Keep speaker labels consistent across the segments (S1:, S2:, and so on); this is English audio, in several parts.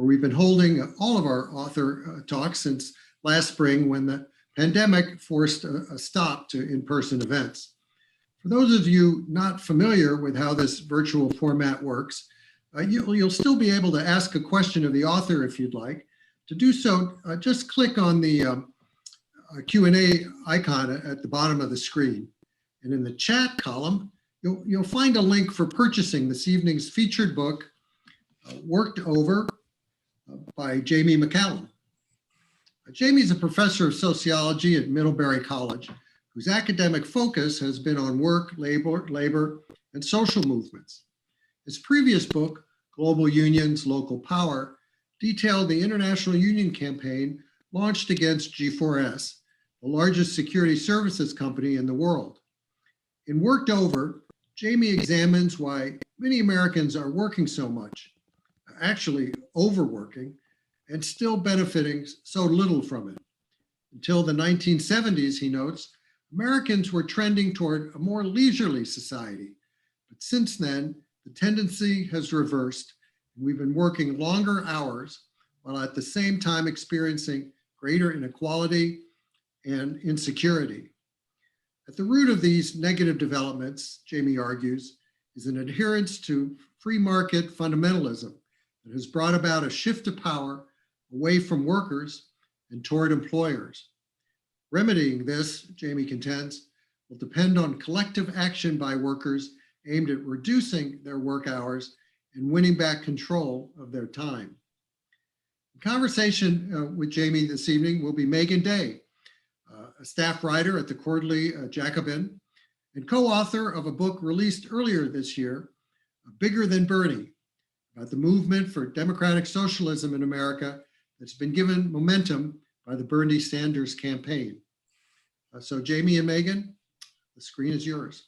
S1: where we've been holding all of our author talks since last spring when the pandemic forced a stop to in-person events. For those of you not familiar with how this virtual format works, you'll still be able to ask a question of the author if you'd like. To do so, just click on the Q&A icon at the bottom of the screen. And in the chat column, you'll find a link for purchasing this evening's featured book, Worked Over by Jamie McCallum. Jamie's a professor of sociology at Middlebury College, whose academic focus has been on work, labor, and social movements. His previous book, Global Unions, Local Power, detailed the international union campaign launched against G4S, the largest security services company in the world. In Worked Over, Jamie examines why many Americans are working so much, actually overworking, and still benefiting so little from it. Until the 1970s, he notes, Americans were trending toward a more leisurely society. But since then, the tendency has reversed, and we've been working longer hours while at the same time experiencing greater inequality and insecurity. At the root of these negative developments, Jamie argues, is an adherence to free market fundamentalism that has brought about a shift of power away from workers and toward employers. Remedying this, Jamie contends, will depend on collective action by workers aimed at reducing their work hours and winning back control of their time. In conversation with Jamie this evening will be Meagan Day, a staff writer at the quarterly Jacobin and co-author of a book released earlier this year, Bigger Than Bernie, about the movement for democratic socialism in America that's been given momentum by the Bernie Sanders campaign. So Jamie and Meagan, the screen is yours.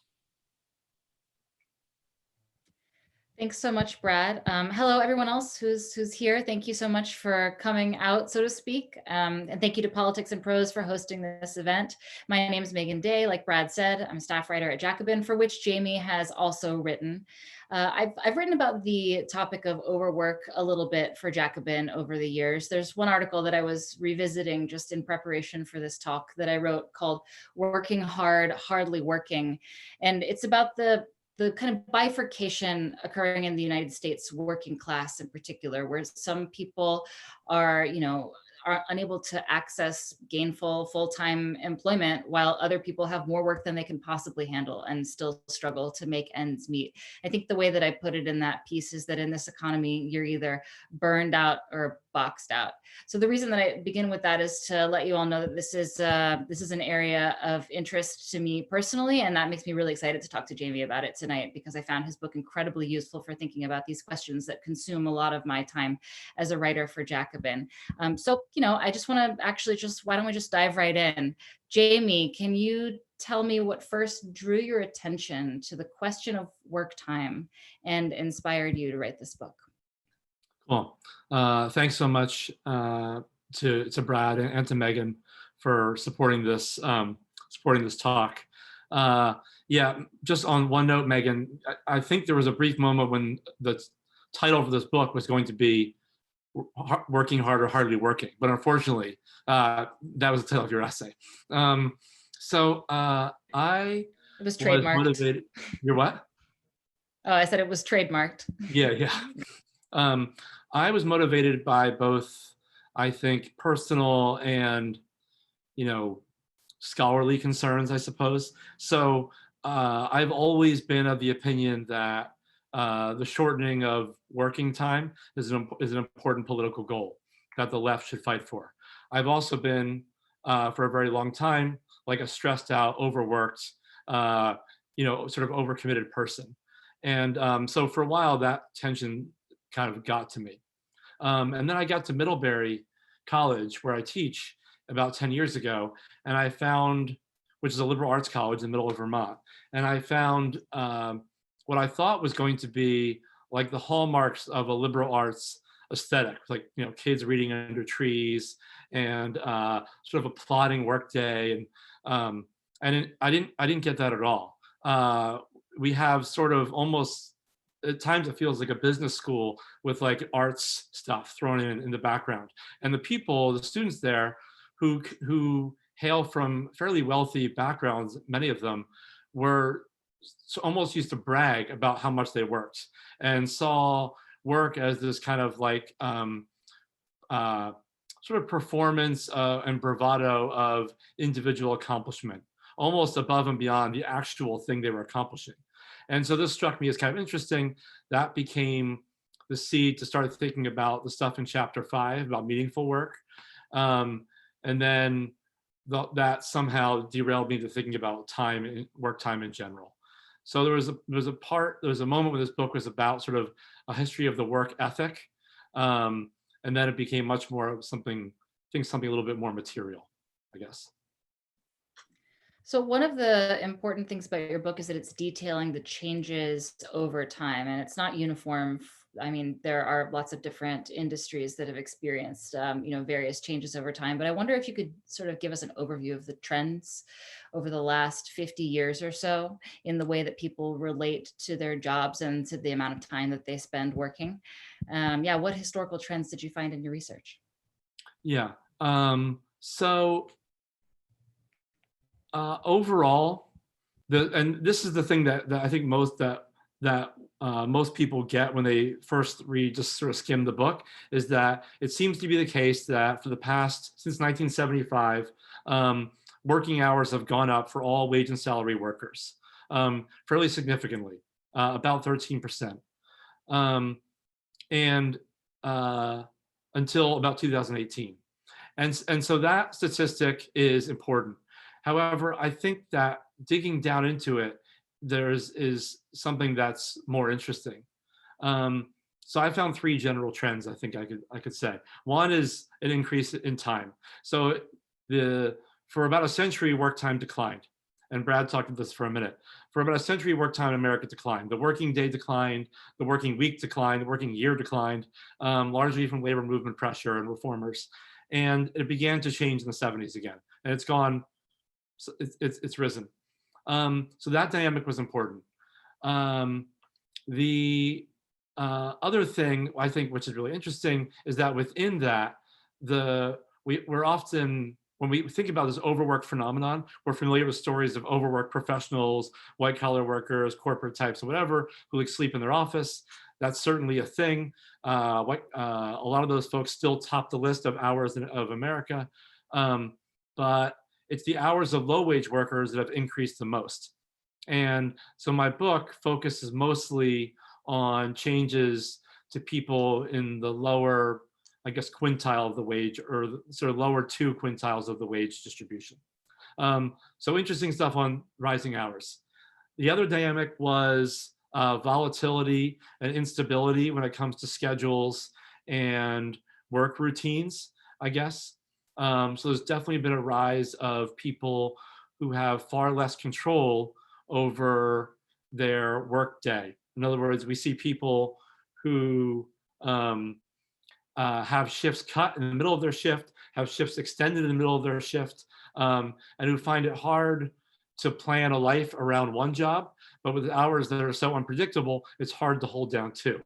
S2: Thanks so much, Brad. Hello, everyone else who's here. Thank you so much for coming out, so to speak. And thank you to Politics and Prose for hosting this event. My name is Meagan Day. Like Brad said, I'm a staff writer at Jacobin, for which Jamie has also written. I've written about the topic of overwork a little bit for Jacobin over the years. There's one article that I was revisiting just in preparation for this talk that I wrote called Working Hard, Hardly Working. And it's about the kind of bifurcation occurring in the United States working class in particular, where some people are, are unable to access gainful full-time employment, while other people have more work than they can possibly handle and still struggle to make ends meet. I think the way that I put it in that piece is that in this economy, you're either burned out or boxed out. So the reason that I begin with that is to let you all know that this is an area of interest to me personally, and that makes me really excited to talk to Jamie about it tonight, because I found his book incredibly useful for thinking about these questions that consume a lot of my time as a writer for Jacobin. So, I just want to actually why don't we just dive right in? Jamie, can you tell me what first drew your attention to the question of work time and inspired you to write this book?
S3: Cool. Thanks so much to Brad and to Meagan for supporting this talk. Yeah, just on one note, Meagan, I think there was a brief moment when the title for this book was going to be Working Hard or Hardly Working, but unfortunately, that was the title of your essay. It
S2: was trademarked.
S3: Motivated. You're what?
S2: Oh, I said it was trademarked.
S3: Yeah. I was motivated by both, I think, personal and, scholarly concerns, I suppose. So I've always been of the opinion that the shortening of working time is an important political goal that the left should fight for. I've also been, for a very long time, like a stressed out, overworked, sort of overcommitted person. And so for a while, that tension kind of got to me. And then I got to Middlebury College, where I teach, about 10 years ago, and I found, which is a liberal arts college in the middle of Vermont, and I found what I thought was going to be like the hallmarks of a liberal arts aesthetic, like kids reading under trees and sort of a plodding workday, and I didn't get that at all. We have sort of almost at times it feels like a business school with like arts stuff thrown in the background. And the people, the students there who hail from fairly wealthy backgrounds, many of them were almost used to brag about how much they worked and saw work as this kind of like sort of performance and bravado of individual accomplishment, almost above and beyond the actual thing they were accomplishing. And so this struck me as kind of interesting. That became the seed to start thinking about the stuff in chapter 5 about meaningful work. And then that somehow derailed me to thinking about time, work time in general. So there was a moment when this book was about sort of a history of the work ethic. And then it became much more of something a little bit more material, I guess.
S2: So one of the important things about your book is that it's detailing the changes over time, and it's not uniform. I mean, there are lots of different industries that have experienced, various changes over time. But I wonder if you could sort of give us an overview of the trends over the last 50 years or so in the way that people relate to their jobs and to the amount of time that they spend working. What historical trends did you find in your research?
S3: Yeah. Overall, and this is the thing that I think most people get when they first read, just sort of skim the book, is that it seems to be the case that for the past, since 1975, working hours have gone up for all wage and salary workers, fairly significantly, about 13%. And until about 2018. And so that statistic is important. However, I think that digging down into it, is something that's more interesting. So I found 3 general trends I think I could say. One is an increase in time. So for about a century, work time declined. And Brad talked about this for a minute. For about a century, work time in America declined. The working day declined, the working week declined, the working year declined, largely from labor movement pressure and reformers. And it began to change in the 70s again. And it's gone, it's risen. So that dynamic was important. The other thing I think which is really interesting is that within that, we're often, when we think about this overwork phenomenon, we're familiar with stories of overworked professionals, white collar workers, corporate types, or whatever, who like sleep in their office. That's certainly a thing. A lot of those folks still top the list of hours of America. But it's the hours of low wage workers that have increased the most. And so my book focuses mostly on changes to people in the lower, I guess, quintile of the wage, or the sort of lower 2 quintiles of the wage distribution. So interesting stuff on rising hours. The other dynamic was volatility and instability when it comes to schedules and work routines, I guess. So there's definitely been a rise of people who have far less control over their work day. In other words, we see people who have shifts cut in the middle of their shift, have shifts extended in the middle of their shift, and who find it hard to plan a life around one job, but with hours that are so unpredictable, it's hard to hold down 2.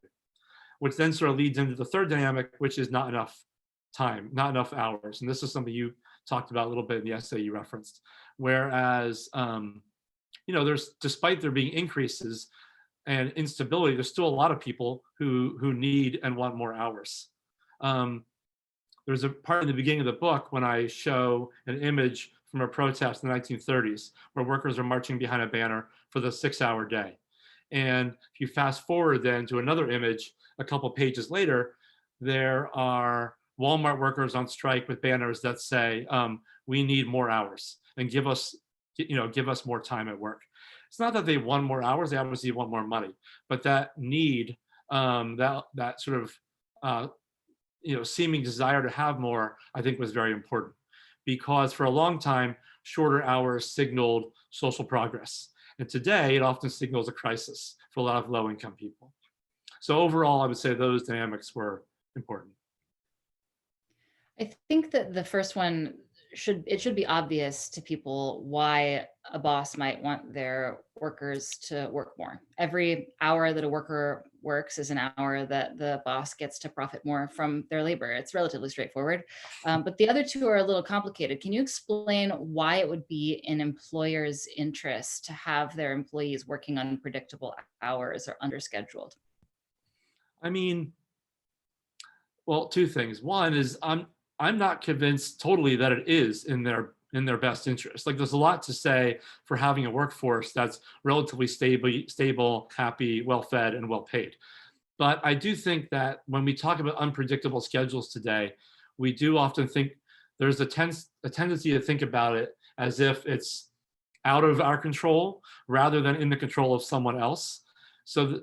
S3: Which then sort of leads into the third dynamic, which is not enough time, not enough hours. And this is something you talked about a little bit in the essay you referenced. Whereas, despite there being increases and instability, there's still a lot of people who need and want more hours. There's a part in the beginning of the book when I show an image from a protest in the 1930s where workers are marching behind a banner for the 6-hour day. And if you fast forward then to another image a couple pages later, there are Walmart workers on strike with banners that say, we need more hours and give us more time at work. It's not that they want more hours, they obviously want more money, but that need, that sort of seeming desire to have more, I think was very important, because for a long time, shorter hours signaled social progress. And today it often signals a crisis for a lot of low income people. So overall, I would say those dynamics were important.
S2: I think that the first one should be obvious to people why a boss might want their workers to work more. Every hour that a worker works is an hour that the boss gets to profit more from their labor. It's relatively straightforward. But the other two are a little complicated. Can you explain why it would be in employers' interest to have their employees working unpredictable hours or underscheduled?
S3: I mean, well, two things. One is I'm not convinced totally that it is in their best interest. Like, there's a lot to say for having a workforce that's relatively stable, happy, well-fed, and well-paid. But I do think that when we talk about unpredictable schedules today, we do often think there's a tendency to think about it as if it's out of our control rather than in the control of someone else. So,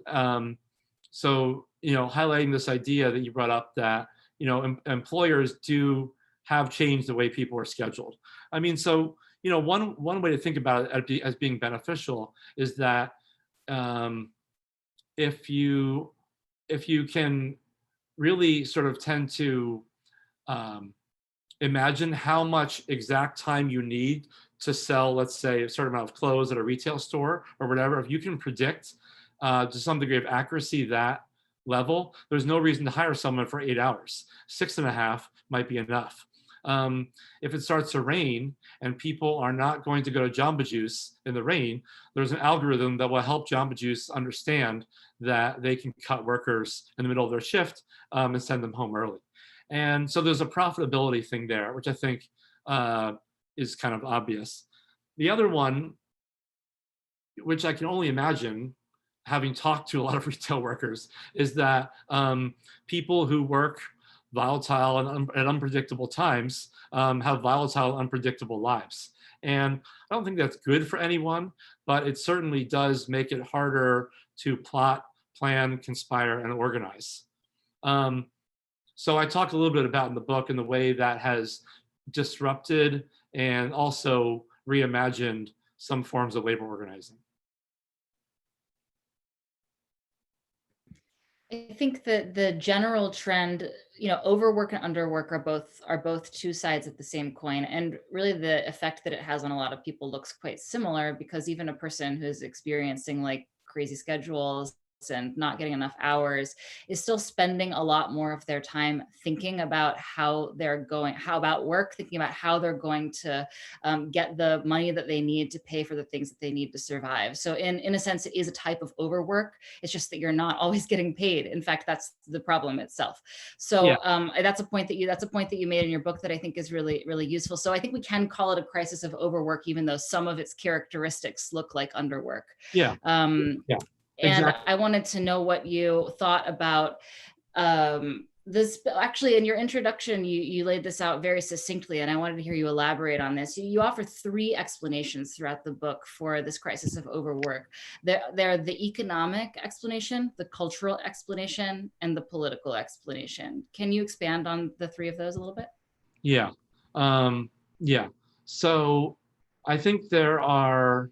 S3: highlighting this idea that you brought up that employers do have changed the way people are scheduled. I mean, so one way to think about it as being beneficial is that if you can really sort of tend to imagine how much exact time you need to sell, let's say, a certain amount of clothes at a retail store or whatever, if you can predict to some degree of accuracy that level, there's no reason to hire someone for 8 hours. 6.5 might be enough. If it starts to rain and people are not going to go to Jamba Juice in the rain, there's an algorithm that will help Jamba Juice understand that they can cut workers in the middle of their shift and send them home early. And so there's a profitability thing there, which I think is kind of obvious. The other one, which I can only imagine, having talked to a lot of retail workers, is that people who work volatile and unpredictable times have volatile, unpredictable lives. And I don't think that's good for anyone, but it certainly does make it harder to plot, plan, conspire, and organize. So I talk a little bit about in the book in the way that has disrupted and also reimagined some forms of labor organizing.
S2: I think that the general trend, overwork and underwork are both two sides of the same coin. And really the effect that it has on a lot of people looks quite similar, because even a person who's experiencing like crazy schedules and not getting enough hours is still spending a lot more of their time thinking about how about work, thinking about how they're going to get the money that they need to pay for the things that they need to survive. So in a sense, it is a type of overwork. It's just that you're not always getting paid. In fact, that's the problem itself. So that's a point that you made in your book that I think is really, really useful. So I think we can call it a crisis of overwork, even though some of its characteristics look like underwork.
S3: Yeah.
S2: And
S3: Exactly.
S2: I wanted to know what you thought about this. Actually, in your introduction, you laid this out very succinctly, and I wanted to hear you elaborate on this. You offer 3 explanations throughout the book for this crisis of overwork. They're the economic explanation, the cultural explanation, and the political explanation. Can you expand on the 3 of those a little bit?
S3: Yeah. So I think there are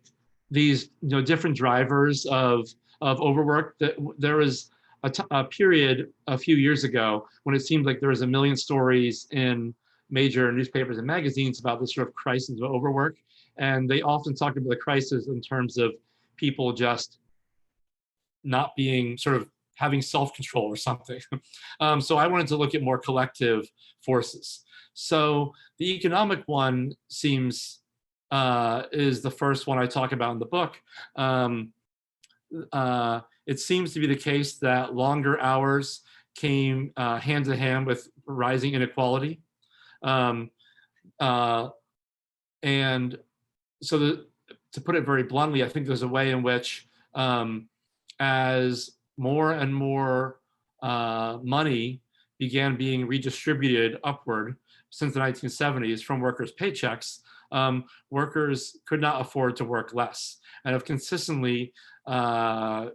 S3: these different drivers of overwork. That there was a period a few years ago when it seemed like there was a million stories in major newspapers and magazines about this sort of crisis of overwork, and they often talked about the crisis in terms of people just not being sort of having self-control or something. So I wanted to look at more collective forces. So the economic one seems is the first one I talk about in the book. It seems to be the case that longer hours came hand in hand with rising inequality. And so to put it very bluntly, I think there's a way in which as more and more money began being redistributed upward since the 1970s from workers' paychecks, workers could not afford to work less, and have consistently, after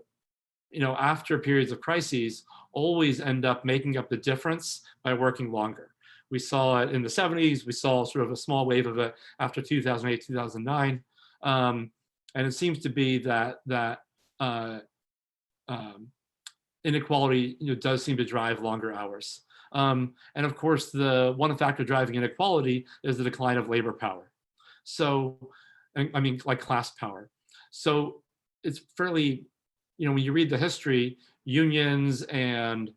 S3: periods of crises, always end up making up the difference by working longer. We saw it in the 70s. We saw sort of a small wave of it after 2008, 2009, and it seems to be that inequality does seem to drive longer hours. And of course, the one factor driving inequality is the decline of labor power. So, I mean, like class power. So it's fairly, when you read the history, unions and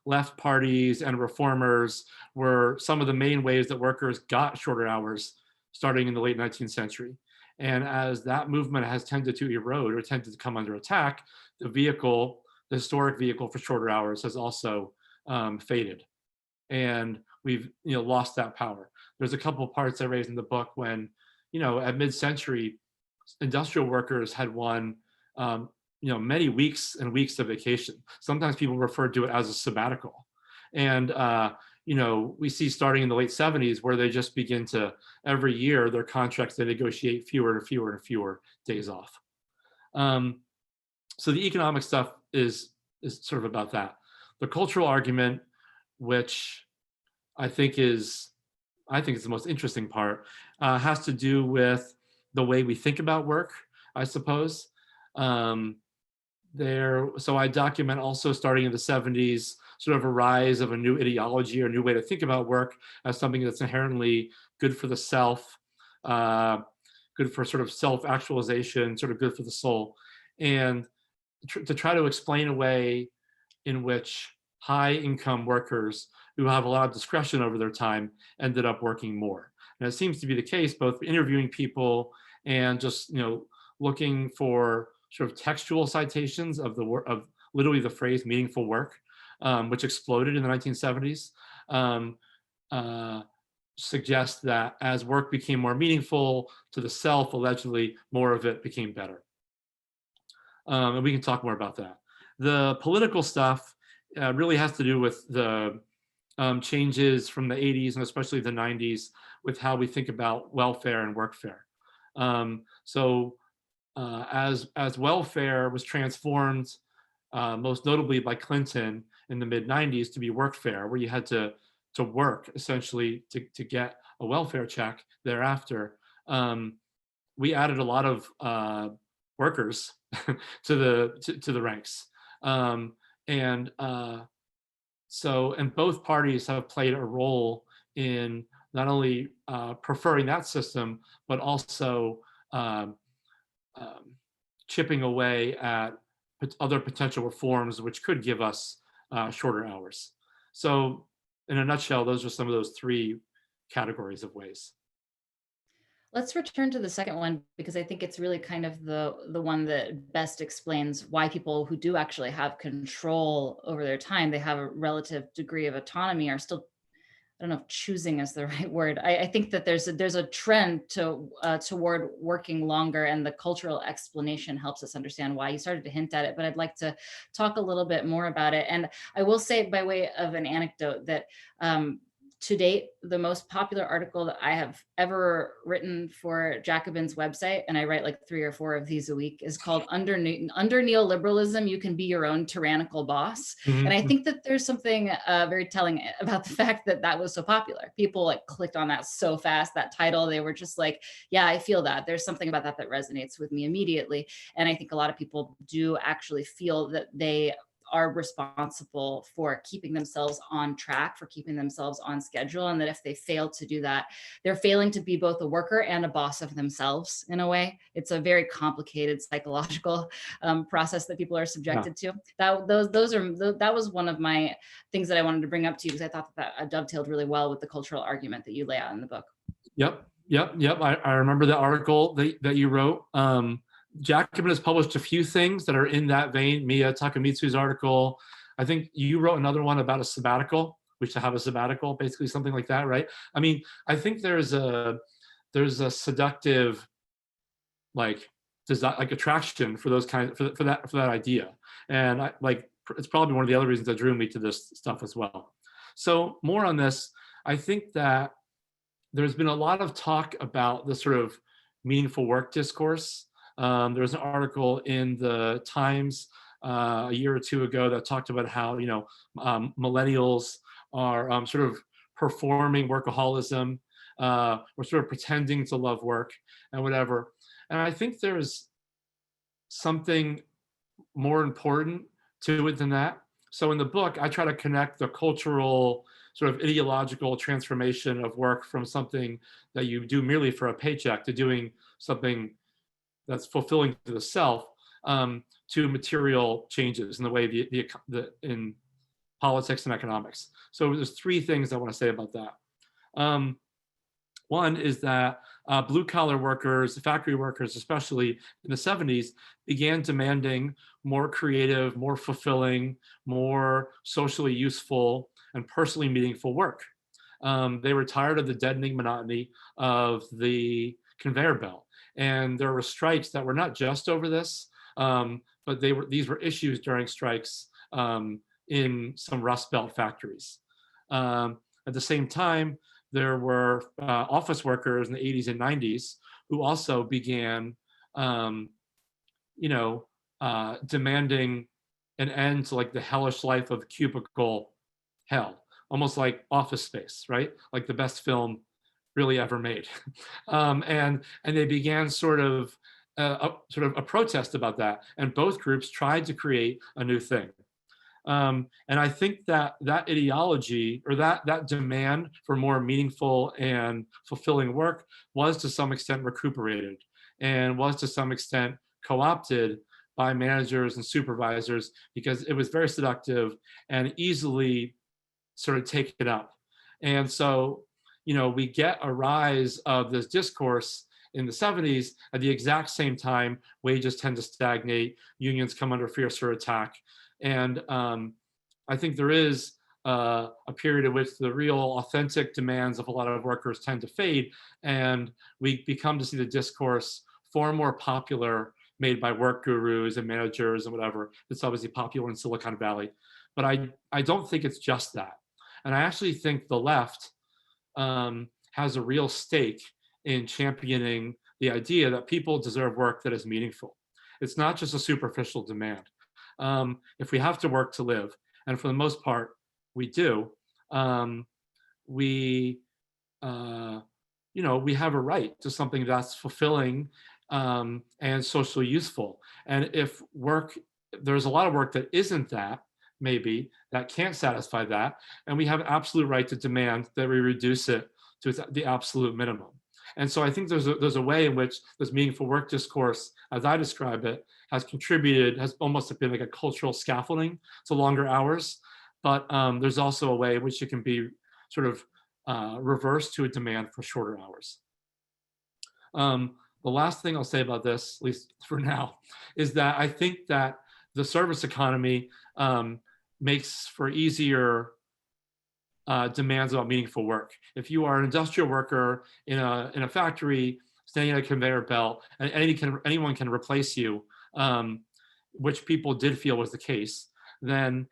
S3: left parties and reformers were some of the main ways that workers got shorter hours starting in the late 19th century. And as that movement has tended to erode or tended to come under attack, the historic vehicle for shorter hours has also faded. And we've lost that power. There's a couple of parts I raised in the book when, at mid-century, industrial workers had won many weeks and weeks of vacation. Sometimes people refer to it as a sabbatical. And we see starting in the late 70s where they just begin to, every year, their contracts, they negotiate fewer and fewer and fewer days off. So the economic stuff is sort of about that. The cultural argument, which I think is the most interesting part, has to do with the way we think about work, I suppose. So I document also starting in the 70s, sort of a rise of a new ideology or a new way to think about work as something that's inherently good for the self, good for sort of self-actualization, sort of good for the soul. And to try to explain a way in which high-income workers who have a lot of discretion over their time ended up working more. And it seems to be the case, both interviewing people and just looking for sort of textual citations of literally the phrase meaningful work, which exploded in the 1970s, suggests that as work became more meaningful to the self, allegedly, more of it became better. And we can talk more about that. The political stuff really has to do with the changes from the 80s and especially the 90s with how we think about welfare and workfare. As welfare was transformed, most notably by Clinton in the mid-90s, to be workfare, where you had to work essentially to get a welfare check thereafter, we added a lot of workers to the ranks. And both parties have played a role in not only preferring that system, but also chipping away at other potential reforms which could give us shorter hours. So in a nutshell, those are some of those three categories of ways.
S2: Let's return to the second one, because I think it's really kind of the one that best explains why people who do actually have control over their time, they have a relative degree of autonomy, are still, I don't know if choosing is the right word. I think that there's a trend toward working longer, and the cultural explanation helps us understand why. You started to hint at it, but I'd like to talk a little bit more about it. And I will say, by way of an anecdote, that to date, the most popular article that I have ever written for Jacobin's website, and I write like 3 or 4 of these a week, is called Under Neoliberalism, You Can Be Your Own Tyrannical Boss.
S3: Mm-hmm.
S2: And I think that there's something very telling about the fact that that was so popular. People like clicked on that so fast, that title. They were just like, yeah, I feel that. There's something about that that resonates with me immediately. And I think a lot of people do actually feel that they are responsible for keeping themselves on track, for keeping themselves on schedule, and that if they fail to do that, they're failing to be both a worker and a boss of themselves in a way. It's a very complicated psychological process that people are subjected to. That was one of my things that I wanted to bring up to you, because I thought that dovetailed really well with the cultural argument that you lay out in the book.
S3: Yep. I remember the article that you wrote. Jacobin has published a few things that are in that vein. Miya Takamitsu's article. I think you wrote another one about a sabbatical. We should have a sabbatical, basically something like that, right? I mean, I think there's a seductive attraction for those kinds for that idea, and it's probably one of the other reasons that drew me to this stuff as well. So more on this, I think that there's been a lot of talk about the sort of meaningful work discourse. There was an article in the Times a year or 2 ago that talked about how millennials are sort of performing workaholism, or sort of pretending to love work and whatever. And I think there's something more important to it than that. So in the book, I try to connect the cultural sort of ideological transformation of work from something that you do merely for a paycheck to doing something that's fulfilling to the self, to material changes in the way in politics and economics. So there's three things I want to say about that. One is that blue collar workers, factory workers, especially in the 70s, began demanding more creative, more fulfilling, more socially useful, and personally meaningful work. They were tired of the deadening monotony of the conveyor belt. And there were strikes that were not just over this, but these were issues during strikes in some Rust Belt factories. At the same time, there were office workers in the 80s and 90s who also began, demanding an end to like the hellish life of cubicle hell, almost like Office Space, right? Like the best film really ever made. And they began sort of a protest about that. And both groups tried to create a new thing. And I think that ideology or that demand for more meaningful and fulfilling work was to some extent recuperated and was to some extent co-opted by managers and supervisors because it was very seductive and easily sort of taken up. And so, we get a rise of this discourse in the 70s. At the exact same time, wages tend to stagnate, unions come under fiercer attack. And I think there is a period in which the real authentic demands of a lot of workers tend to fade, and we become to see the discourse far more popular, made by work gurus and managers and whatever. It's obviously popular in Silicon Valley. But I don't think it's just that. And I actually think the left has a real stake in championing the idea that people deserve work that is meaningful. It's not just a superficial demand. If we have to work to live, and for the most part, we do, we have a right to something that's fulfilling and socially useful. And if there's a lot of work that isn't that, maybe, that can't satisfy that, and we have absolute right to demand that we reduce it to the absolute minimum. And so I think there's a way in which this meaningful work discourse, as I describe it, has almost been like a cultural scaffolding to longer hours. But there's also a way in which it can be sort of reversed to a demand for shorter hours. The last thing I'll say about this, at least for now, is that I think that the service economy makes for easier demands about meaningful work. If you are an industrial worker in a factory standing at a conveyor belt, and anyone can replace you, which people did feel was the case, then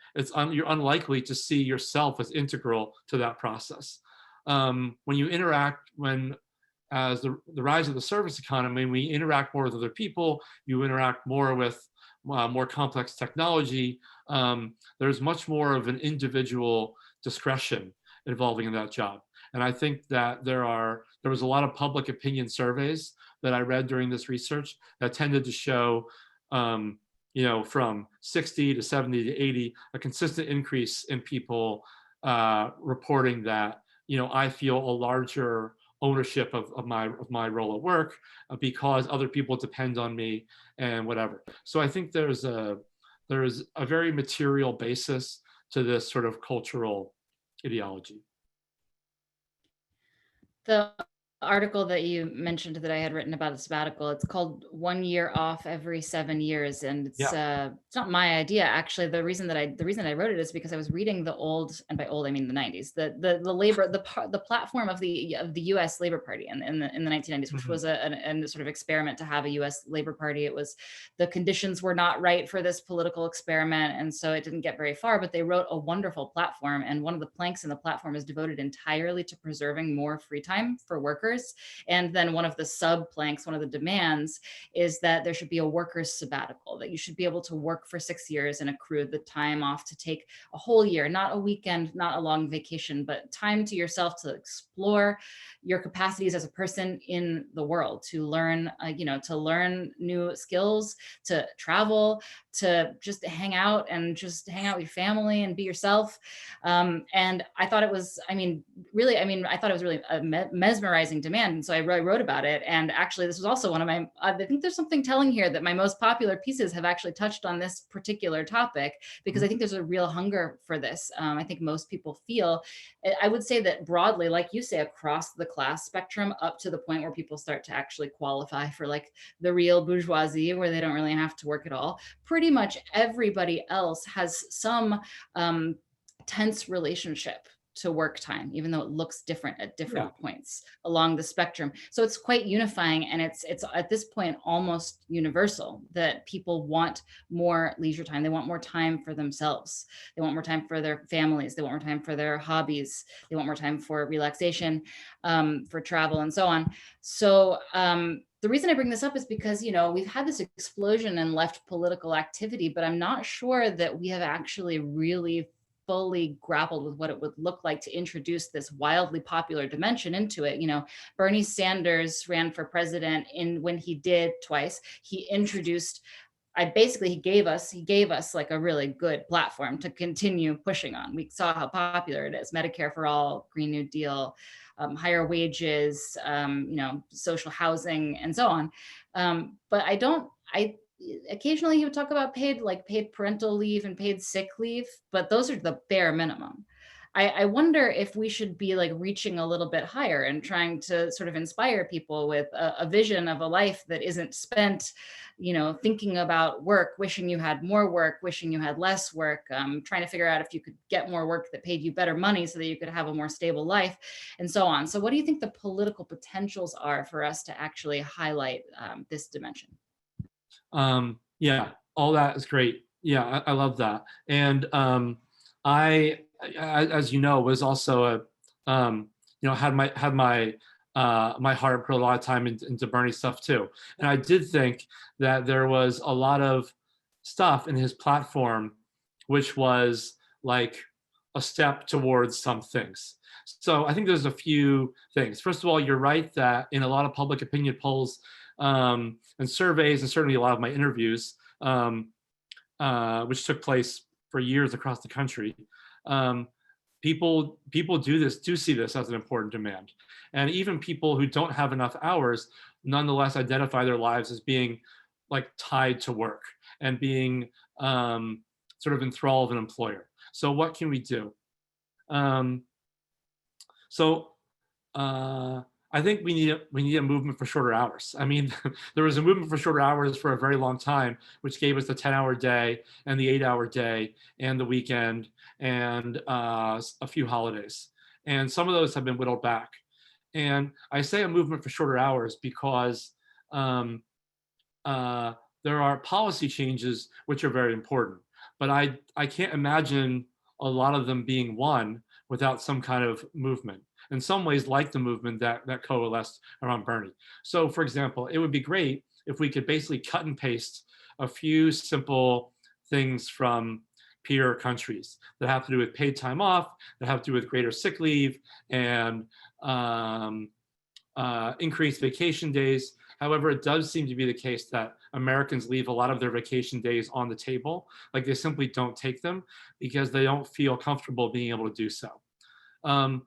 S3: you're unlikely to see yourself as integral to that process. When you interact, as the rise of the service economy, we interact more with other people, you interact more with more complex technology, there's much more of an individual discretion involving in that job. And I think that there was a lot of public opinion surveys that I read during this research that tended to show, from 60 to 70 to 80, a consistent increase in people reporting that, I feel a larger ownership of my role at work because other people depend on me and whatever. So I think there's a very material basis to this sort of cultural ideology.
S2: The article that you mentioned that I had written about a sabbatical, it's called 1 Year Off Every 7 Years. And it's not my idea, actually. The reason I wrote it is because I was reading the old, and by old I mean the 90s, the platform of the US Labor Party in the 1990s, which was a sort of experiment to have a US Labor Party. It was, the conditions were not right for this political experiment, and so it didn't get very far, but they wrote a wonderful platform, and one of the planks in the platform is devoted entirely to preserving more free time for workers. And then one of the sub planks, one of the demands, is that there should be a workers' sabbatical, that you should be able to work for 6 years and accrue the time off to take a whole year, not a weekend, not a long vacation, but time to yourself to explore your capacities as a person in the world, to learn, to learn new skills, to travel, to just hang out with your family and be yourself. And I thought it was, I thought it was really a mesmerizing demand. And so I wrote about it. And actually, this was also one of my, I think there's something telling here that my most popular pieces have actually touched on this particular topic, because I think there's a real hunger for this. I think most people feel, I would say that broadly, like you say, across the class spectrum, up to the point where people start to actually qualify for like the real bourgeoisie, where they don't really have to work at all. Pretty much everybody else has some tense relationship to work time, even though it looks different at different points along the spectrum. So it's quite unifying, and it's at this point almost universal that people want more leisure time. They want more time for themselves. They want more time for their families. They want more time for their hobbies. They want more time for relaxation, for travel, and so on. So the reason I bring this up is because, we've had this explosion in left political activity, but I'm not sure that we have actually really fully grappled with what it would look like to introduce this wildly popular dimension into it. Bernie Sanders ran for president, when he did twice, he introduced, he gave us like a really good platform to continue pushing on. We saw how popular it is: Medicare for all, Green New Deal, higher wages, social housing, and so on. But occasionally he would talk about paid parental leave and paid sick leave, but those are the bare minimum. I wonder if we should be like reaching a little bit higher and trying to sort of inspire people with a vision of a life that isn't spent, thinking about work, wishing you had more work, wishing you had less work, trying to figure out if you could get more work that paid you better money so that you could have a more stable life, and so on. So what do you think the political potentials are for us to actually highlight this dimension?
S3: Yeah, all that is great. Yeah, I love that. And I, as you know, was also had my my heart put a lot of time into Bernie stuff too. And I did think that there was a lot of stuff in his platform which was like a step towards some things. So I think there's a few things. First of all, you're right that in a lot of public opinion polls and surveys, and certainly a lot of my interviews, which took place for years across the country, people do see this as an important demand. And even people who don't have enough hours nonetheless identify their lives as being like tied to work and being sort of in thrall of an employer. So what can we do? I think we need a movement for shorter hours. I mean, there was a movement for shorter hours for a very long time, which gave us the 10-hour day and the 8-hour day and the weekend and a few holidays. And some of those have been whittled back. And I say a movement for shorter hours because there are policy changes which are very important. But I can't imagine a lot of them being won without some kind of movement. In some ways, like the movement that coalesced around Bernie. So for example, it would be great if we could basically cut and paste a few simple things from peer countries that have to do with paid time off, that have to do with greater sick leave and increased vacation days. However, it does seem to be the case that Americans leave a lot of their vacation days on the table. Like they simply don't take them because they don't feel comfortable being able to do so. But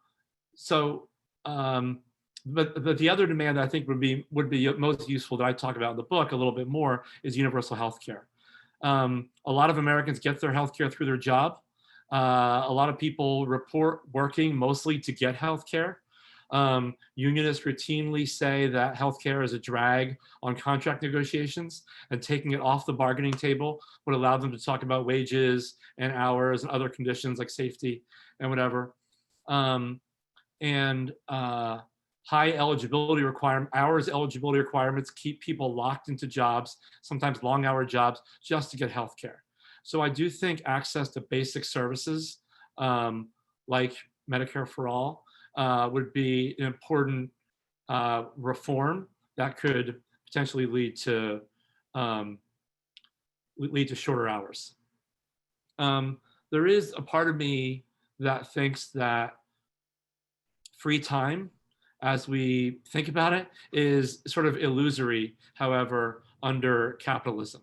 S3: the other demand I think would be most useful that I talk about in the book a little bit more is universal health care. A lot of Americans get their health care through their job. A lot of people report working mostly to get health care. Unionists routinely say that healthcare is a drag on contract negotiations, and taking it off the bargaining table would allow them to talk about wages and hours and other conditions like safety and whatever. High eligibility eligibility requirements keep people locked into jobs, sometimes long hour jobs, just to get healthcare. So I do think access to basic services like Medicare for all would be an important reform that could potentially lead to shorter hours. There is a part of me that thinks that free time, as we think about it, is sort of illusory, however, under capitalism.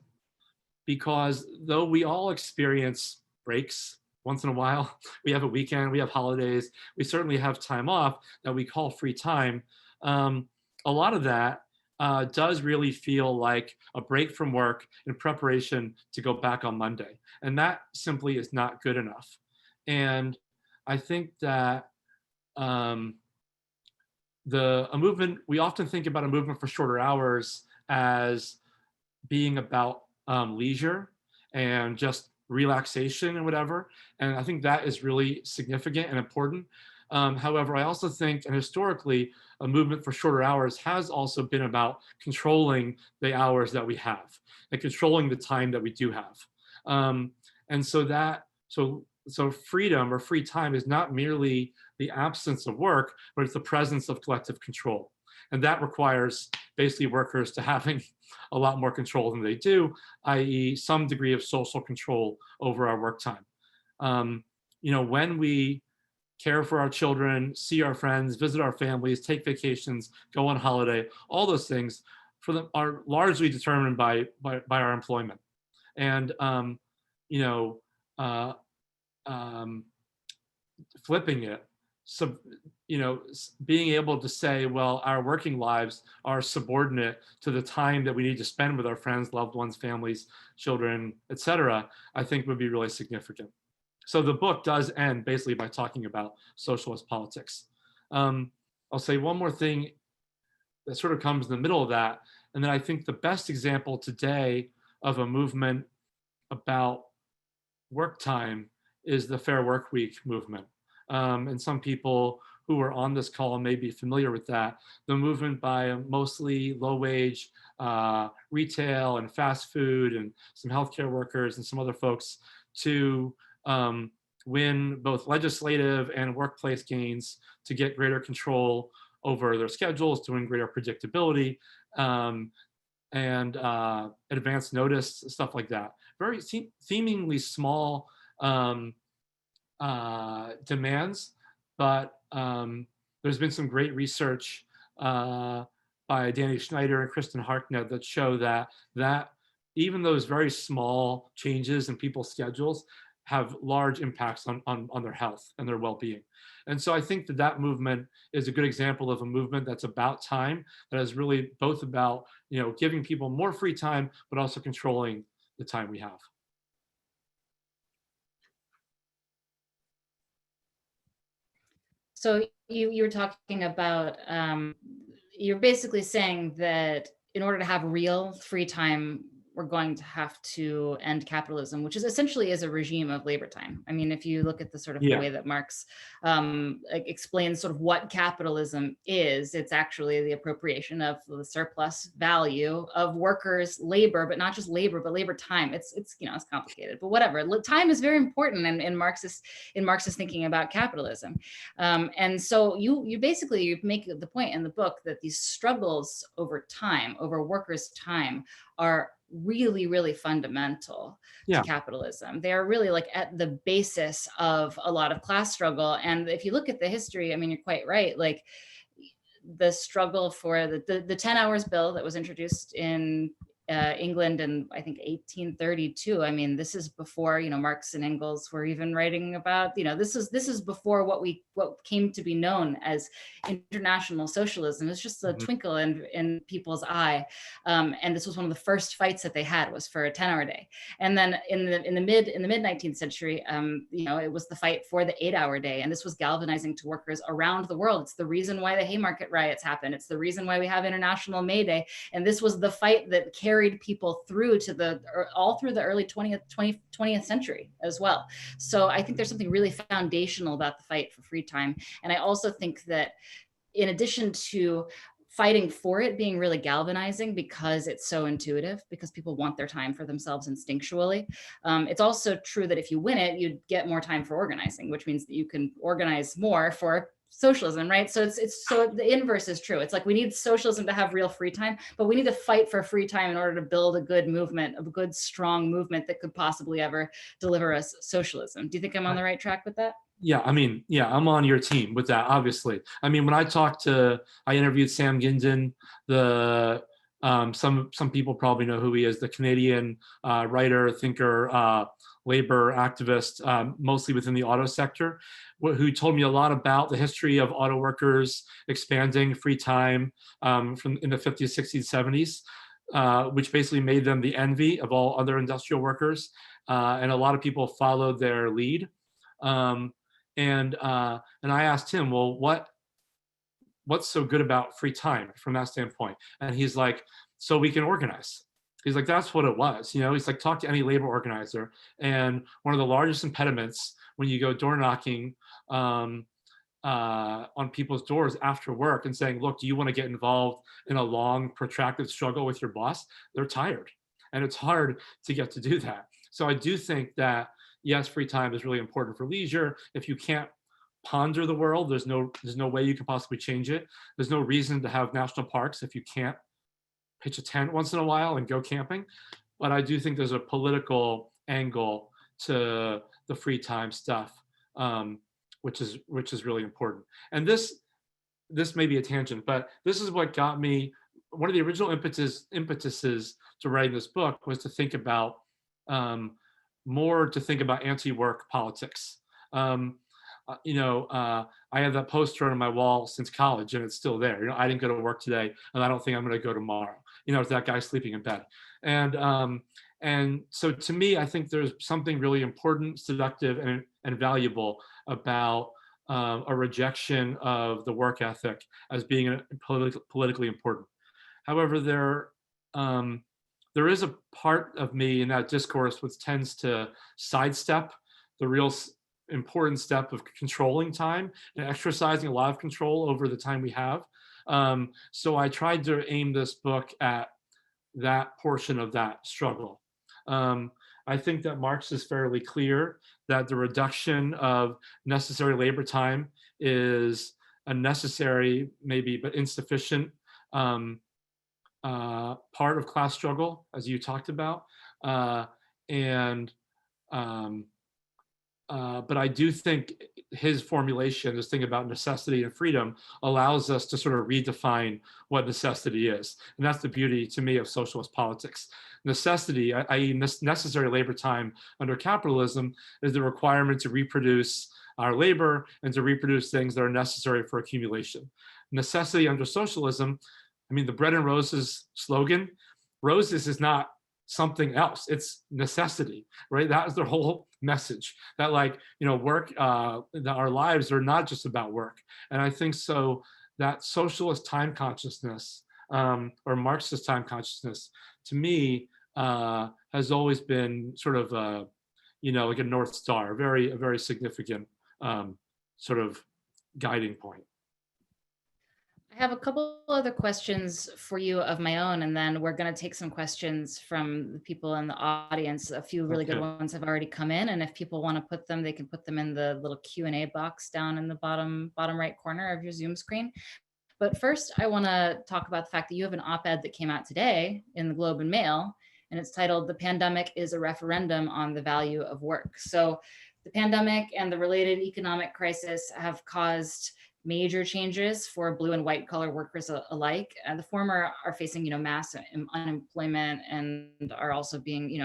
S3: because though we all experience breaks once in a while, we have a weekend, we have holidays, we certainly have time off that we call free time. A lot of that does really feel like a break from work in preparation to go back on Monday. And that simply is not good enough. And I think that a movement, we often think about a movement for shorter hours as being about leisure and just relaxation and whatever. And I think that is really significant and important. However, I also think, and historically, a movement for shorter hours has also been about controlling the hours that we have and controlling the time that we do have. And so freedom or free time is not merely the absence of work, but it's the presence of collective control. And that requires basically workers to having a lot more control than they do, i.e. some degree of social control over our work time. When we care for our children, see our friends, visit our families, take vacations, go on holiday, all those things for them are largely determined by our employment. And, flipping it, so, being able to say, well, our working lives are subordinate to the time that we need to spend with our friends, loved ones, families, children, etc., I think would be really significant. So the book does end basically by talking about socialist politics. I'll say one more thing that sort of comes in the middle of that. And then I think the best example today of a movement about work time is the Fair Work Week movement. And some people who are on this call may be familiar with that. The movement by mostly low-wage retail and fast food and some healthcare workers and some other folks to win both legislative and workplace gains to get greater control over their schedules, to win greater predictability, and advance notice, stuff like that. Very seemingly small demands, but there's been some great research by Danny Schneider and Kristen Harknett that show that even those very small changes in people's schedules have large impacts on their health and their well-being. And so I think that movement is a good example of a movement that's about time, that is really both about giving people more free time, but also controlling the time we have.
S2: So you were talking about, you're basically saying that in order to have real free time, we're going to have to end capitalism, which is essentially a regime of labor time. I mean, if you look at the sort of the way that Marx explains sort of what capitalism is, it's actually the appropriation of the surplus value of workers' labor, but not just labor, but labor time. It's it's complicated, but whatever. Time is very important in Marxist thinking about capitalism. And so you basically make the point in the book that these struggles over time, over workers' time, are really, really fundamental to capitalism. They are really like at the basis of a lot of class struggle. And if you look at the history, I mean, you're quite right. Like the struggle for the 10 hours bill that was introduced in England in, I think, 1832. I mean, this is before, Marx and Engels were even writing about, this is before what came to be known as international socialism. It's just a twinkle in people's eye. And this was one of the first fights that they had, was for a 10-hour day. And then in the mid 19th century, it was the fight for the 8-hour day. And this was galvanizing to workers around the world. It's the reason why the Haymarket riots happened. It's the reason why we have International May Day. And this was the fight that carried people through to all through the early 20th century as well. So I think there's something really foundational about the fight for free time. And I also think that in addition to fighting for it being really galvanizing because it's so intuitive, because people want their time for themselves instinctually, it's also true that if you win it, you get more time for organizing, which means that you can organize more for socialism, right? So so the inverse is true. It's like we need socialism to have real free time, but we need to fight for free time in order to build a good movement, a good, strong movement that could possibly ever deliver us socialism. Do you think I'm on the right track with that?
S3: Yeah, I mean, I'm on your team with that, obviously. I mean, when I interviewed Sam Gindin, the Some people probably know who he is, the Canadian writer, thinker, labor activist, mostly within the auto sector, who told me a lot about the history of auto workers expanding free time from in the 50s, 60s, 70s, which basically made them the envy of all other industrial workers. And a lot of people followed their lead. And I asked him, well, what's so good about free time from that standpoint? And he's like, so we can organize. He's like, that's what it was. He's like, talk to any labor organizer. And one of the largest impediments when you go door knocking on people's doors after work and saying, look, do you want to get involved in a long, protracted struggle with your boss? They're tired. And it's hard to get to do that. So I do think that, yes, free time is really important for leisure. If you can't ponder the world, there's no way you can possibly change it. There's no reason to have national parks if you can't pitch a tent once in a while and go camping. But I do think there's a political angle to the free time stuff, which is really important. And this may be a tangent, but this is what got me. One of the original impetuses to writing this book was to think about anti-work politics. I have that poster on my wall since college, and it's still there. I didn't go to work today, and I don't think I'm going to go tomorrow. It's that guy sleeping in bed. And so to me, I think there's something really important, seductive, and valuable about a rejection of the work ethic as being politically important. However, there is a part of me in that discourse which tends to sidestep the real important step of controlling time and exercising a lot of control over the time we have. So I tried to aim this book at that portion of that struggle. I think that Marx is fairly clear that the reduction of necessary labor time is a necessary, maybe, but insufficient part of class struggle, as you talked about. But I do think his formulation, this thing about necessity and freedom, allows us to sort of redefine what necessity is. And that's the beauty, to me, of socialist politics. Necessity, i.e. necessary labor time under capitalism, is the requirement to reproduce our labor and to reproduce things that are necessary for accumulation. Necessity under socialism, the bread and roses slogan, roses is not something else, it's necessity, right? That is their whole message, that work, that our lives are not just about work. And I think so that socialist time consciousness, or Marxist time consciousness, to me, has always been sort of like a North Star, a very significant sort of guiding point.
S2: I have a couple other questions for you of my own, and then we're going to take some questions from the people in the audience. A few really good ones have already come in, and if people want to put them, they can put them in the little Q&A box down in the bottom right corner of your Zoom screen. But first, I want to talk about the fact that you have an op-ed that came out today in the Globe and Mail, and it's titled "The Pandemic is a Referendum on the Value of Work." So the pandemic and the related economic crisis have caused major changes for blue and white collar workers alike. The former are facing, mass unemployment and are also being,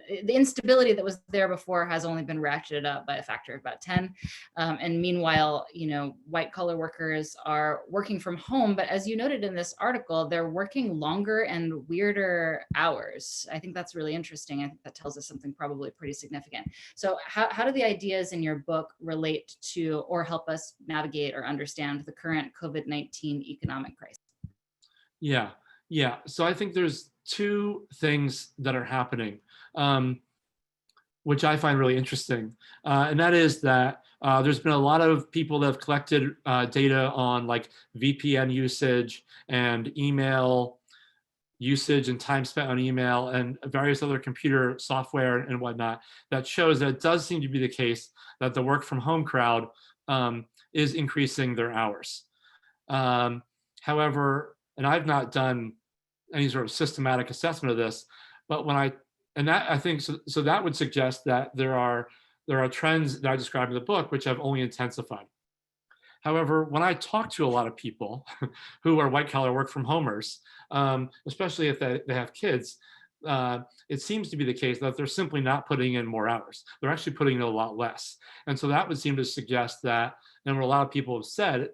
S2: the instability that was there before has only been ratcheted up by a factor of about 10. And meanwhile, white collar workers are working from home, but as you noted in this article, they're working longer and weirder hours. I think that's really interesting. I think that tells us something probably pretty significant. So how do the ideas in your book relate to or help us navigate or understand the current COVID-19 economic crisis?
S3: Yeah. So I think there's two things that are happening, which I find really interesting. And that is that there's been a lot of people that have collected data on VPN usage and email usage and time spent on email and various other computer software and whatnot, that shows that it does seem to be the case that the work from home crowd is increasing their hours. However, and I've not done any sort of systematic assessment of this, but I think so that would suggest that there are trends that I describe in the book which have only intensified. However, when I talk to a lot of people who are white collar work from homers, especially if they have kids, it seems to be the case that they're simply not putting in more hours. They're actually putting in a lot less. And so that would seem to suggest that, and what a lot of people have said,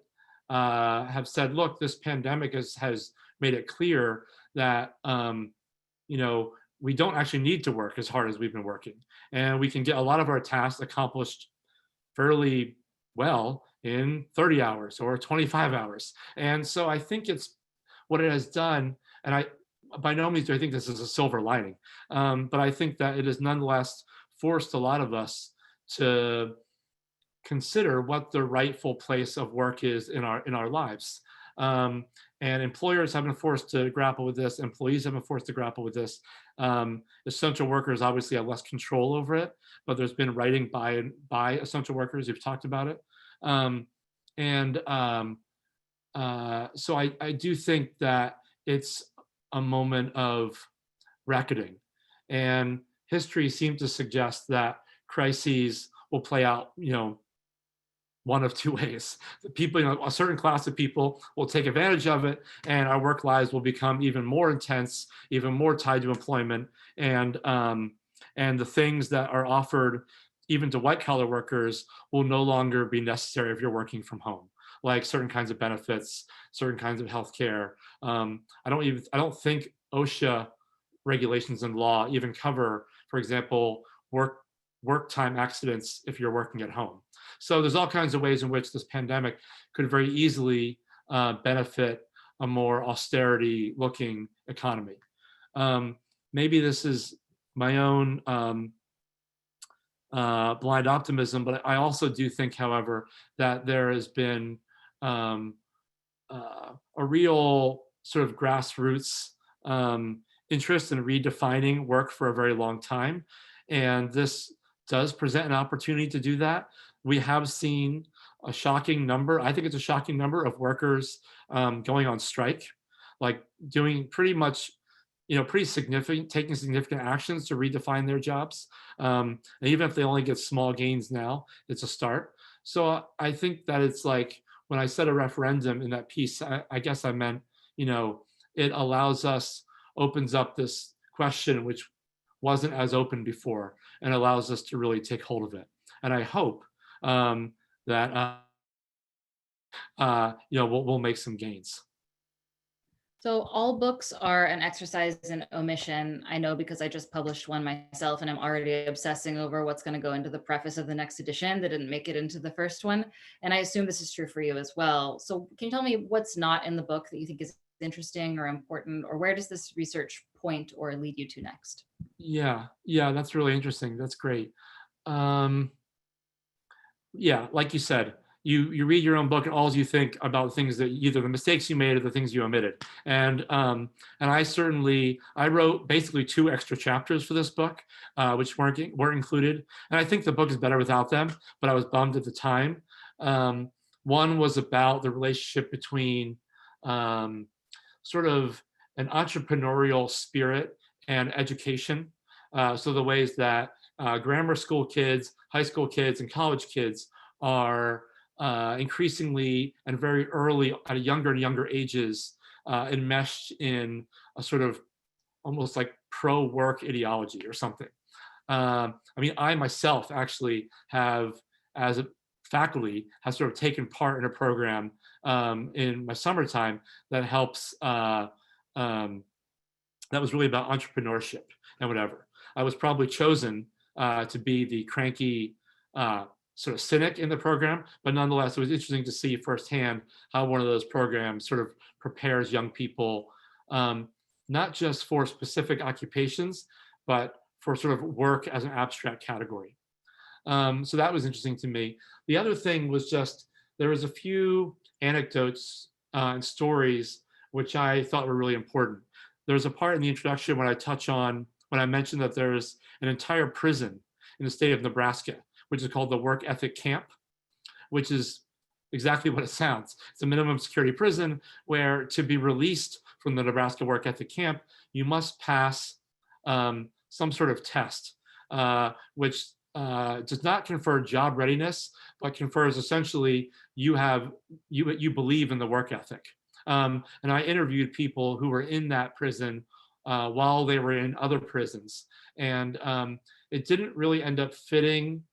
S3: look, this pandemic has made it clear that, we don't actually need to work as hard as we've been working. And we can get a lot of our tasks accomplished fairly well in 30 hours or 25 hours. And so I think it's what it has done, and I by no means do I think this is a silver lining, but I think that it has nonetheless forced a lot of us to consider what the rightful place of work is in our lives. And employers have been forced to grapple with this. Employees have been forced to grapple with this. Essential workers obviously have less control over it, but there's been writing by essential workers who've talked about it. So I do think that it's a moment of reckoning, and history seems to suggest that crises will play out, one of two ways. The people, a certain class of people will take advantage of it, and our work lives will become even more intense, even more tied to employment, and the things that are offered even to white collar workers will no longer be necessary if you're working from home, like certain kinds of benefits, certain kinds of healthcare. I don't think OSHA regulations and law even cover, for example, work time accidents if you're working at home. So there's all kinds of ways in which this pandemic could very easily benefit a more austerity looking economy. Maybe this is my own blind optimism, but I also do think, however, that there has been a real sort of grassroots interest in redefining work for a very long time. And this does present an opportunity to do that. We have seen a shocking number, I think it's a shocking number of workers going on strike, like doing pretty much, pretty significant, taking significant actions to redefine their jobs. And even if they only get small gains now, it's a start. So I think that it's like, when I said a referendum in that piece, I guess I meant, it allows us, opens up this question, which wasn't as open before, and allows us to really take hold of it. And I hope that we'll make some gains.
S2: So all books are an exercise in omission. I know because I just published one myself, and I'm already obsessing over what's going to go into the preface of the next edition that didn't make it into the first one. And I assume this is true for you as well. So can you tell me what's not in the book that you think is interesting or important, or where does this research point or lead you to next?
S3: Yeah, that's really interesting. That's great. Yeah, like you said, you read your own book and all you think about things that either the mistakes you made or the things you omitted. And I wrote basically 2 extra chapters for this book, which weren't included. And I think the book is better without them, but I was bummed at the time. One was about the relationship between sort of an entrepreneurial spirit and education. So the ways that grammar school kids, high school kids, and college kids are increasingly and very early at younger and younger ages enmeshed in a sort of almost like pro-work ideology or something. I myself actually have, as a faculty, have sort of taken part in a program in my summertime that helps, that was really about entrepreneurship and whatever. I was probably chosen to be the cranky sort of cynic in the program, but nonetheless, it was interesting to see firsthand how one of those programs sort of prepares young people, not just for specific occupations, but for sort of work as an abstract category. So that was interesting to me. The other thing was just, there was a few anecdotes and stories which I thought were really important. There's a part in the introduction when I mentioned that there's an entire prison in the state of Nebraska, which is called the Work Ethic Camp, which is exactly what it sounds. It's a minimum security prison where, to be released from the Nebraska Work Ethic Camp, you must pass some sort of test, which does not confer job readiness, but confers essentially you believe in the work ethic. And I interviewed people who were in that prison while they were in other prisons, and it didn't really end up fitting.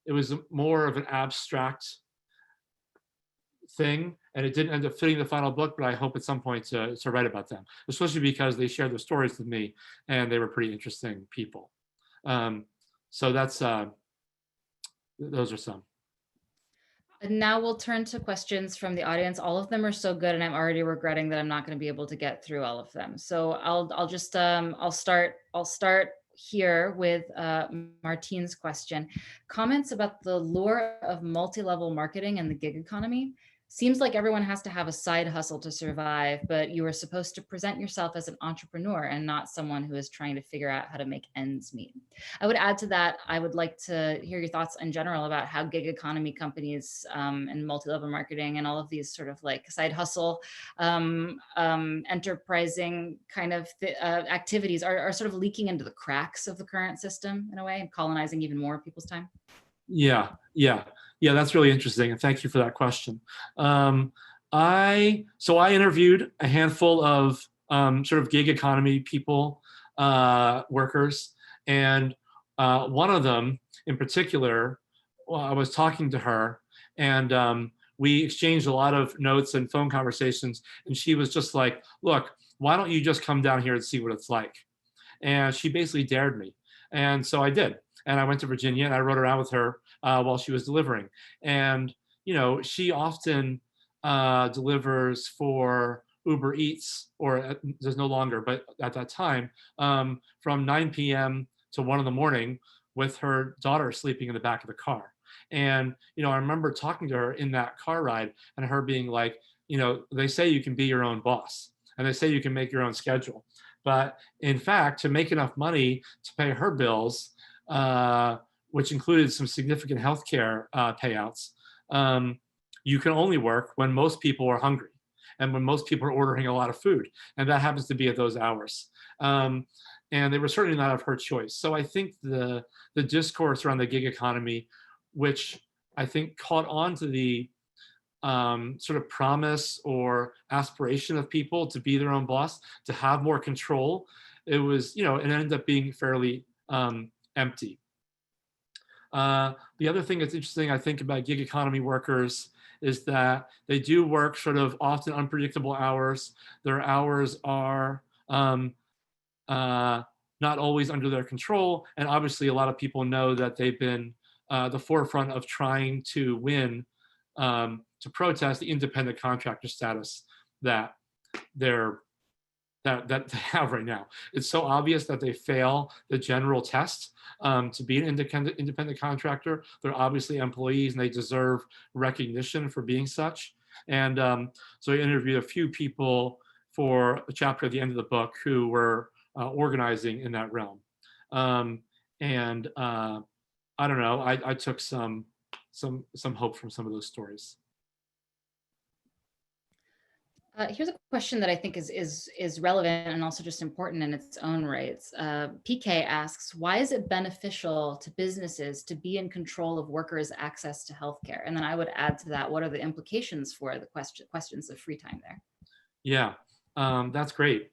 S3: It was more of an abstract thing, and it didn't end up fitting the final book, but I hope at some point to write about them, especially because they shared their stories with me and they were pretty interesting people. So that's those are some.
S2: And now we'll turn to questions from the audience. All of them are so good, and I'm already regretting that I'm not going to be able to get through all of them. So I'll just I'll start here with Martine's question. Comments about the lure of multi-level marketing and the gig economy. Seems like everyone has to have a side hustle to survive, but you are supposed to present yourself as an entrepreneur and not someone who is trying to figure out how to make ends meet. I would add to that, I would like to hear your thoughts in general about how gig economy companies and multi-level marketing and all of these sort of like side hustle, enterprising kind of activities are sort of leaking into the cracks of the current system in a way and colonizing even more people's time. Yeah, that's really interesting, and thank you for that question.
S3: I interviewed a handful of sort of gig economy people, workers, and one of them in particular, well, I was talking to her, and we exchanged a lot of notes and phone conversations, and she was just like, look, why don't you just come down here and see what it's like? And she basically dared me, and so I did. And I went to Virginia and I rode around with her while she was delivering. And, you know, she often delivers for Uber Eats, or there's no longer, but at that time, from 9 p.m. to 1 in the morning with her daughter sleeping in the back of the car. And, you know, I remember talking to her in that car ride and her being like, you know, they say you can be your own boss and they say you can make your own schedule. But in fact, to make enough money to pay her bills, which included some significant healthcare payouts, you can only work when most people are hungry and when most people are ordering a lot of food. And that happens to be at those hours. And they were certainly not of her choice. So I think the discourse around the gig economy, which I think caught on to the sort of promise or aspiration of people to be their own boss, to have more control, it was, you know, it ended up being fairly empty. The other thing that's interesting, I think, about gig economy workers is that they do work sort of often unpredictable hours. Their hours are not always under their control. And obviously, a lot of people know that they've been the forefront of trying to win, to protest the independent contractor status that that they have right now. It's so obvious that they fail the general test to be an independent contractor. They're obviously employees and they deserve recognition for being such. And so I interviewed a few people for a chapter at the end of the book who were organizing in that realm. And I don't know, I took some hope from some of those stories.
S2: Here's a question that I think is relevant and also just important in its own rights. PK asks, why is it beneficial to businesses to be in control of workers' access to healthcare? And then I would add to that, what are the implications for the questions of free time there?
S3: Yeah, that's great.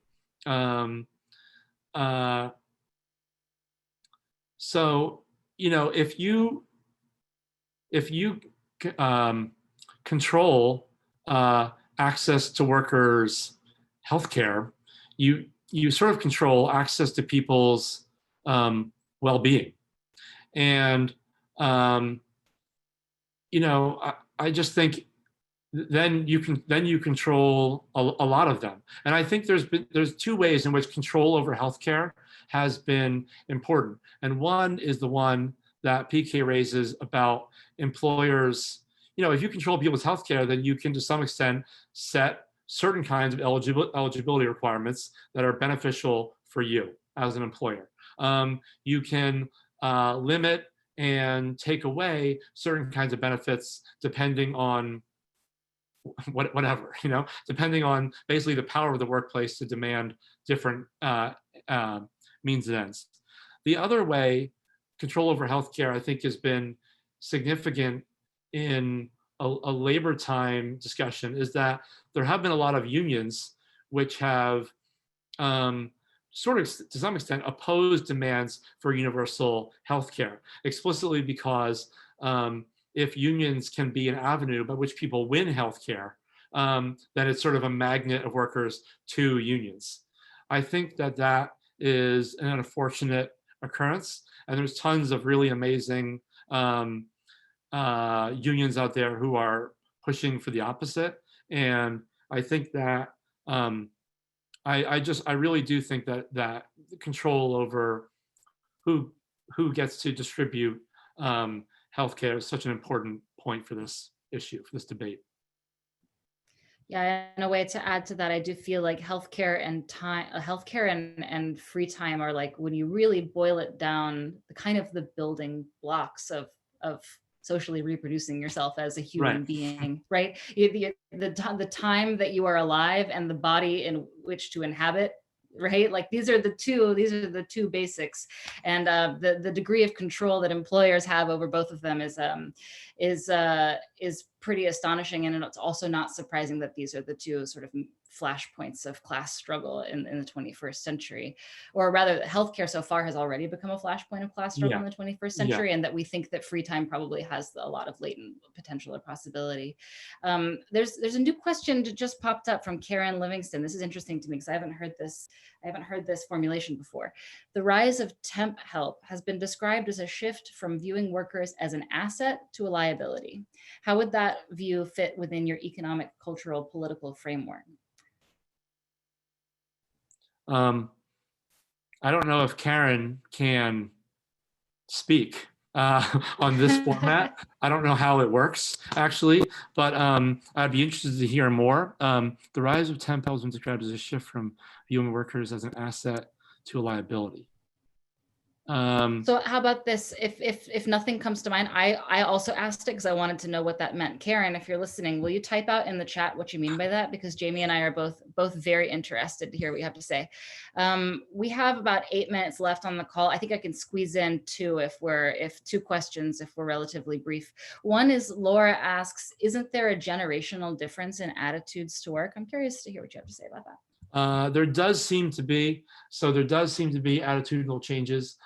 S3: So, you know, if you control access to workers' healthcare, you sort of control access to people's well-being, and you know, I just think then you control a lot of them. And I think there's two ways in which control over healthcare has been important, and one is the one that PK raises about employers. You know, if you control people's healthcare, then you can, to some extent, set certain kinds of eligibility requirements that are beneficial for you as an employer. You can limit and take away certain kinds of benefits depending on whatever, you know, depending on basically the power of the workplace to demand different means and ends. The other way control over healthcare, I think, has been significant in a labor time discussion, is that there have been a lot of unions which have sort of, to some extent, opposed demands for universal healthcare, explicitly because if unions can be an avenue by which people win healthcare, then it's sort of a magnet of workers to unions. I think that that is an unfortunate occurrence, and there's tons of really amazing unions out there who are pushing for the opposite. And I think that I really do think that control over who gets to distribute healthcare is such an important point for this issue, for this debate.
S2: Yeah, in a way to add to that, I do feel like healthcare and time, healthcare and free time are like, when you really boil it down, the kind of the building blocks of socially reproducing yourself as a human
S3: Right.
S2: being, right? The time that you are alive and the body in which to inhabit, right? Like these are the two basics, and the degree of control that employers have over both of them is pretty astonishing. And it's also not surprising that these are the two sort of flashpoints of class struggle in the 21st century, or rather healthcare so far has already become a flashpoint of class struggle in the 21st century, and that we think that free time probably has a lot of latent potential or possibility. There's a new question that just popped up from Karen Livingston. This is interesting to me because I haven't heard this formulation before. The rise of temp help has been described as a shift from viewing workers as an asset to a liability. How would that view fit within your economic, cultural, political framework?
S3: I don't know if Karen can speak on this format. I don't know how it works, actually, but I'd be interested to hear more. The rise of temp help has been described as a shift from viewing workers as an asset to a liability.
S2: So how about this? If nothing comes to mind, I also asked it because I wanted to know what that meant. Karen, if you're listening, will you type out in the chat what you mean by that? Because Jamie and I are both very interested to hear what you have to say. We have about 8 minutes left on the call. I think I can squeeze in two two questions if we're relatively brief. One is Laura asks, isn't there a generational difference in attitudes to work? I'm curious to hear what you have to say about that.
S3: There does seem to be attitudinal changes.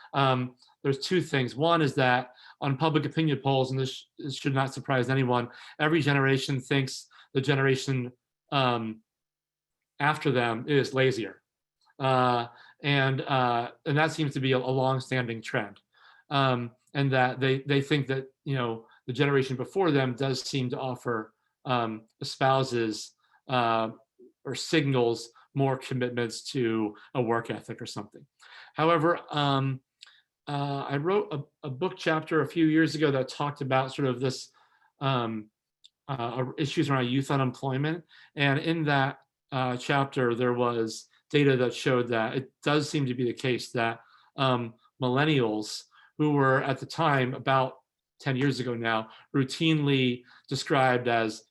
S3: There's two things. One is that on public opinion polls, and this should not surprise anyone, every generation thinks the generation after them is lazier. And that seems to be a long-standing trend. And that they think that, the generation before them does seem to offer, espouses or signals more commitments to a work ethic or something. However, I wrote a book chapter a few years ago that talked about sort of this issues around youth unemployment. And in that chapter, there was data that showed that it does seem to be the case that millennials, who were at the time about 10 years ago now, routinely described as,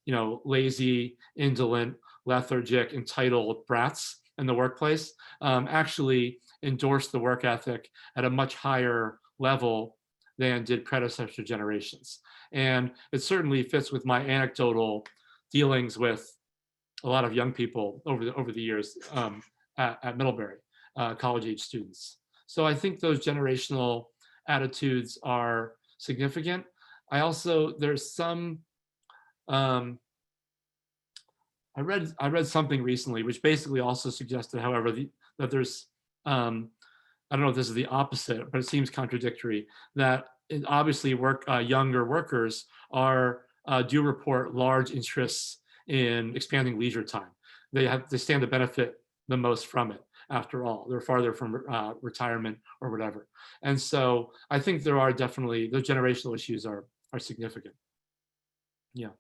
S3: lazy, indolent, lethargic, entitled brats in the workplace, actually endorsed the work ethic at a much higher level than did predecessor generations. And it certainly fits with my anecdotal dealings with a lot of young people over the years at Middlebury, college-age students. So I think those generational attitudes are significant. There's some, I read something recently which basically also suggested, however, that there's, I don't know if this is the opposite, but it seems contradictory, that obviously younger workers do report large interests in expanding leisure time. They stand to benefit the most from it. After all, they're farther from retirement or whatever. And so I think there are definitely, those generational issues are significant. Yeah.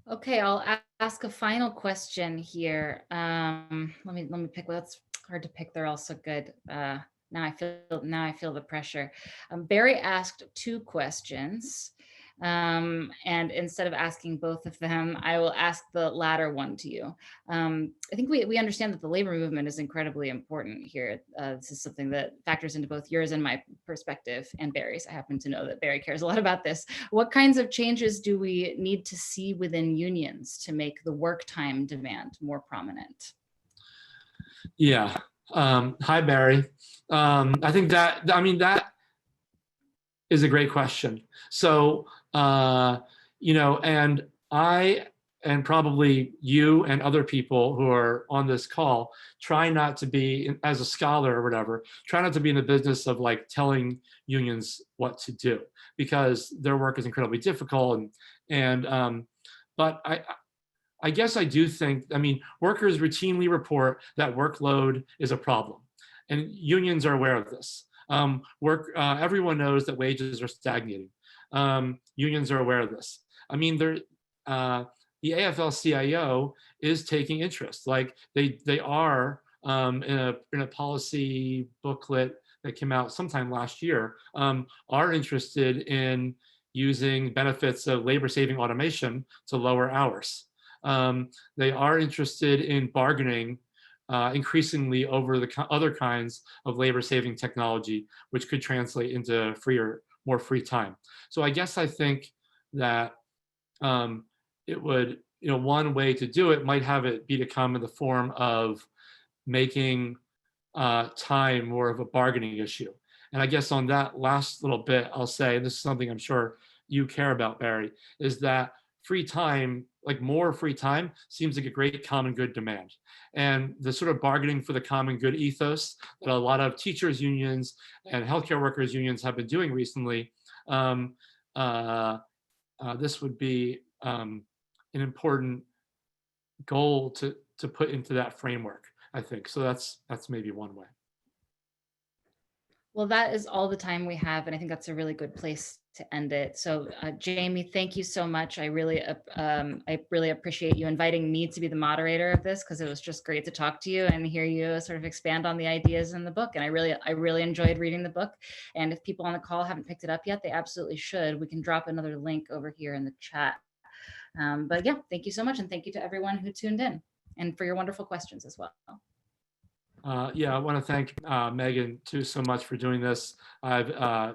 S2: Okay, I'll ask a final question here. Let me pick. Well, that's hard to pick. They're all so good. Now I feel the pressure. Barry asked two questions. And instead of asking both of them, I will ask the latter one to you. I think we understand that the labor movement is incredibly important here. This is something that factors into both yours and my perspective, and Barry's. I happen to know that Barry cares a lot about this. What kinds of changes do we need to see within unions to make the work time demand more prominent?
S3: Yeah. Hi, Barry. I think that is a great question. So, and I, and probably you and other people who are on this call, try not to be, as a scholar or whatever, try not to be in the business of like telling unions what to do, because their work is incredibly difficult. But I guess I do think, workers routinely report that workload is a problem, and unions are aware of this. Everyone knows that wages are stagnating. Unions are aware of this. The AFL-CIO is taking interest. Like they are in a policy booklet that came out sometime last year, are interested in using benefits of labor-saving automation to lower hours. They are interested in bargaining increasingly over the other kinds of labor-saving technology, which could translate into more free time. So I guess I think that it would, one way to do it might have it be to come in the form of making time more of a bargaining issue. And I guess on that last little bit, I'll say, and this is something I'm sure you care about, Barry, is that free time, like more free time, seems like a great common good demand. And the sort of bargaining for the common good ethos that a lot of teachers unions and healthcare workers unions have been doing recently, this would be an important goal to put into that framework, I think. So that's maybe one way.
S2: Well, that is all the time we have, and I think that's a really good place to end it. So, Jamie, thank you so much. I really appreciate you inviting me to be the moderator of this, because it was just great to talk to you and hear you sort of expand on the ideas in the book. And I really enjoyed reading the book. And if people on the call haven't picked it up yet, they absolutely should. We can drop another link over here in the chat. But yeah, thank you so much, and thank you to everyone who tuned in, and for your wonderful questions as well.
S3: I want to thank Meagan too so much for doing this. I've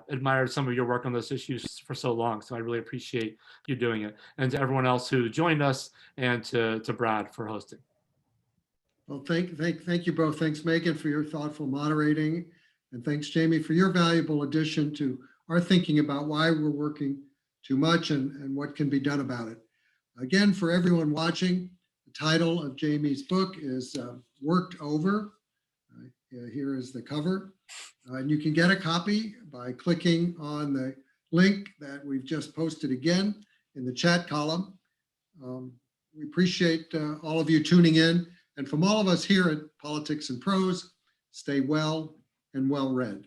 S3: admired some of your work on those issues for so long, so I really appreciate you doing it. And to everyone else who joined us, and to Brad for hosting.
S1: Well, thank you both. Thanks, Meagan, for your thoughtful moderating, and thanks, Jamie, for your valuable addition to our thinking about why we're working too much and what can be done about it. Again, for everyone watching, the title of Jamie's book is Worked Over. Here is the cover. And you can get a copy by clicking on the link that we've just posted again in the chat column. We appreciate all of you tuning in. And from all of us here at Politics and Prose, stay well and well read.